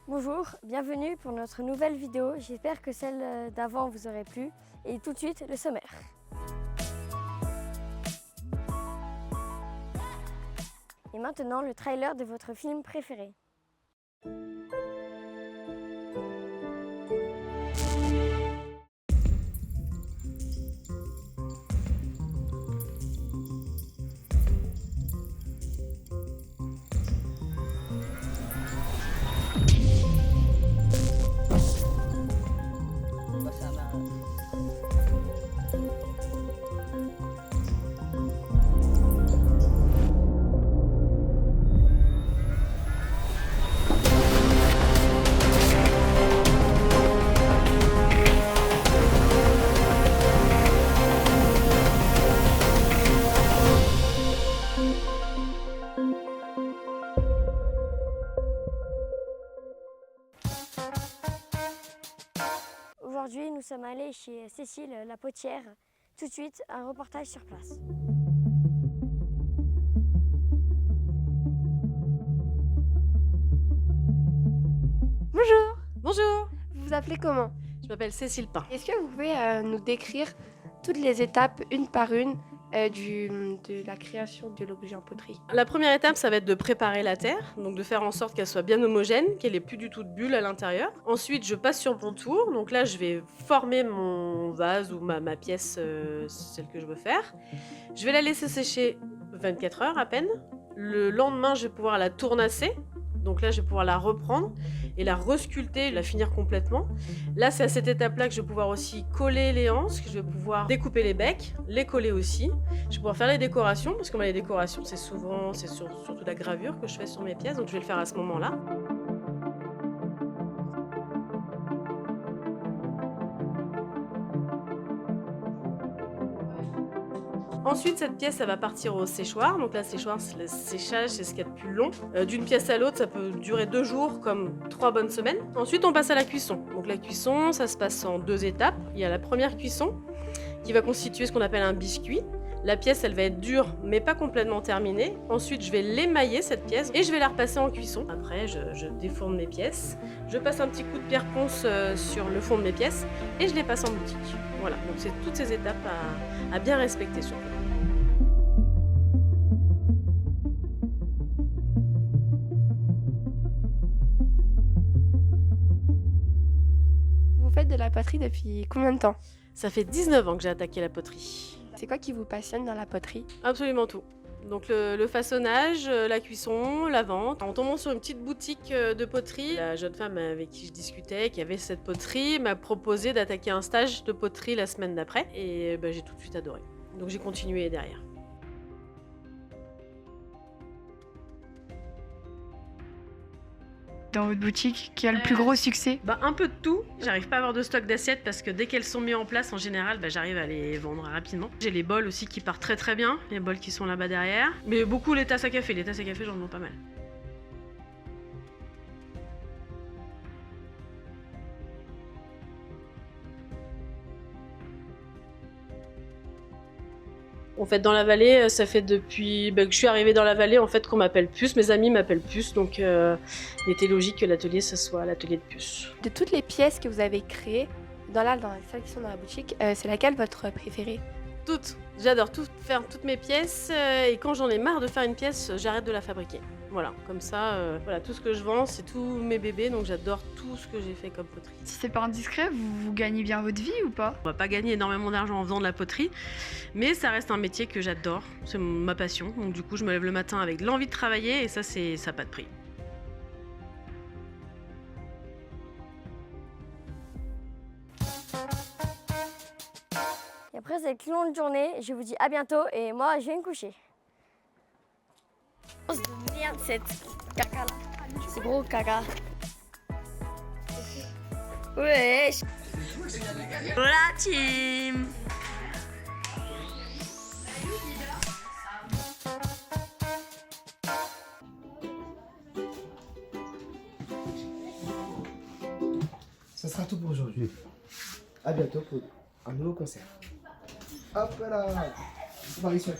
Bonjour, bienvenue pour notre nouvelle vidéo. J'espère que celle d'avant vous aurait plu. Et tout de suite, le sommaire. Et maintenant, le trailer de votre film préféré. Aujourd'hui, nous sommes allés chez Cécile la potière. Tout de suite, un reportage sur place. Bonjour, Bonjour, vous vous appelez comment? je m'appelle Cécile Pain. Est-ce que vous pouvez nous décrire toutes les étapes, une par une, de la création de l'objet en poterie? La première étape, ça va être de préparer la terre, donc de faire en sorte qu'elle soit bien homogène, qu'elle ait plus du tout de bulles à l'intérieur. Ensuite, je passe sur mon tour, donc là, je vais former mon vase ou ma pièce, celle que je veux faire. Je vais la laisser sécher 24 heures à peine. Le lendemain, je vais pouvoir la tournasser. Donc là, je vais pouvoir la reprendre et la resculpter, la finir complètement. Là, c'est à cette étape-là que je vais pouvoir aussi coller les anses, que je vais pouvoir découper les becs, les coller aussi. Je vais pouvoir faire les décorations, parce que les décorations, c'est surtout la gravure que je fais sur mes pièces, donc je vais le faire à ce moment-là. Ensuite, cette pièce, elle va partir au séchoir. Donc là, le séchage, c'est ce qu'il y a de plus long. D'une pièce à l'autre, ça peut durer 2 jours, comme 3 bonnes semaines. Ensuite, on passe à la cuisson. Donc la cuisson, ça se passe en 2 étapes. Il y a la première cuisson, qui va constituer ce qu'on appelle un biscuit. La pièce, elle va être dure, mais pas complètement terminée. Ensuite, je vais l'émailler, cette pièce, et je vais la repasser en cuisson. Après, je défourne mes pièces. Je passe un petit coup de pierre ponce sur le fond de mes pièces, et je les passe en boutique. Voilà, donc c'est toutes ces étapes à bien respecter surtout. Vous faites de la poterie depuis combien de temps? Ça fait 19 ans que j'ai attaqué la poterie. C'est quoi qui vous passionne dans la poterie? Absolument tout. Donc le façonnage, la cuisson, la vente. En tombant sur une petite boutique de poterie, la jeune femme avec qui je discutais, qui avait cette poterie, m'a proposé d'attaquer un stage de poterie la semaine d'après. Et j'ai tout de suite adoré. Donc j'ai continué derrière. Dans votre boutique, qui a le plus gros succès? Un peu de tout. J'arrive pas à avoir de stock d'assiettes parce que dès qu'elles sont mises en place, en général, j'arrive à les vendre rapidement. J'ai les bols aussi qui partent très très bien, les bols qui sont là-bas derrière. Mais beaucoup les tasses à café. Les tasses à café, j'en vends pas mal. En fait, dans la vallée, ça fait depuis que je suis arrivée dans la vallée en fait, qu'on m'appelle Puce. Mes amis m'appellent Puce, donc il était logique que l'atelier, ce soit l'atelier de Puce. De toutes les pièces que vous avez créées, dans celles qui sont dans la boutique, c'est laquelle votre préférée? Toutes. J'adore faire toutes mes pièces et quand j'en ai marre de faire une pièce, j'arrête de la fabriquer. Voilà, comme ça, tout ce que je vends, c'est tous mes bébés, donc j'adore tout ce que j'ai fait comme poterie. Si c'est pas indiscret, vous gagnez bien votre vie ou pas? On va pas gagner énormément d'argent en faisant de la poterie, mais ça reste un métier que j'adore, c'est ma passion. Donc du coup, je me lève le matin avec l'envie de travailler et ça n'a pas de prix. Et après cette longue journée, je vous dis à bientôt et moi, je vais me coucher. Oh, de merde, cette caca là. C'est gros caca. Wesh. Voilà, team. Ça sera tout pour aujourd'hui. À bientôt, Claude. un nouveau concert. Hop là, apparition.